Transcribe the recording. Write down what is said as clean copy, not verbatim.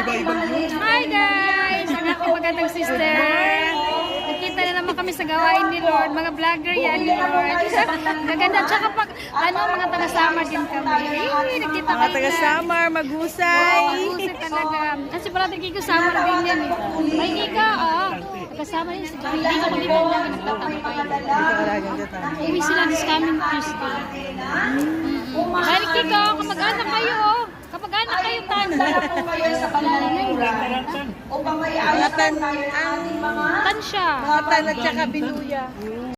Hi guys! Ang aking magandang sister. Nagkita na naman kami sa gawain ni Lord. Mga vlogger yan ni Lord. Gaganda. Tsaka pag, mga taga-summer din kami. Nagkita Mga taga-summer, maghusay. Mahusay talaga. Kasi parang Kiko summer din yan eh. May Kika, taga-summer yun. Hindi ko malibig lang nagtatampay. Uwi sila this coming Tuesday. Ay, Kiko, kamag-anak kayo. Kapag-anak kayo, Tan. Mga tan, Tan siya. mga tan at saka binuya.